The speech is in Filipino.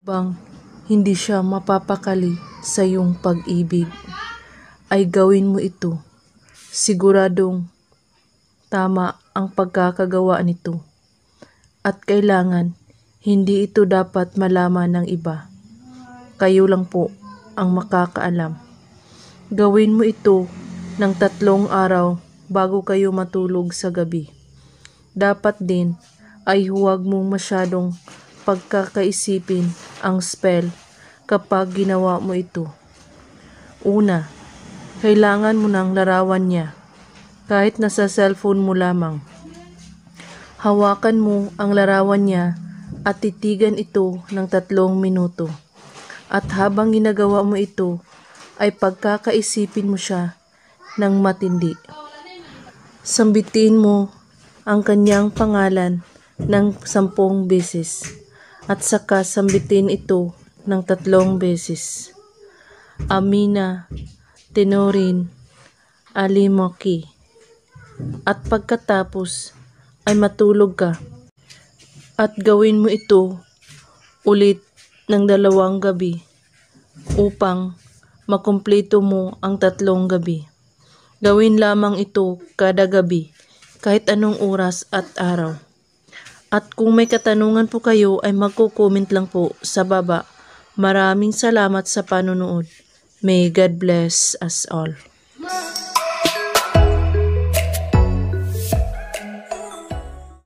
Bang hindi siya mapapakali sa iyong pag-ibig, ay gawin mo ito. Siguradong tama ang pagkakagawa nito. At kailangan, hindi ito dapat malaman ng iba. Kayo lang po ang makakaalam. Gawin mo ito ng 3 araw bago kayo matulog sa gabi. Dapat din ay huwag mong masyadong pagkakaisipin ang spell kapag ginawa mo ito. Una, kailangan mo ng larawan niya kahit nasa cellphone mo lamang. Hawakan mo ang larawan niya at titigan ito ng 3 minuto. At habang ginagawa mo ito, ay pagkakaisipin mo siya ng matindi. Sambitin mo ang kanyang pangalan ng 10 beses at saka sambitin ito ng 3 beses. Amina Tenorin Alimoki. At pagkatapos ay matulog ka. At gawin mo ito ulit ng 2 gabi upang makumpleto mo ang 3 gabi. Gawin lamang ito kada gabi kahit anong oras at araw. At kung may katanungan po kayo ay magko-comment lang po sa baba. Maraming salamat sa panonood. May God bless us all.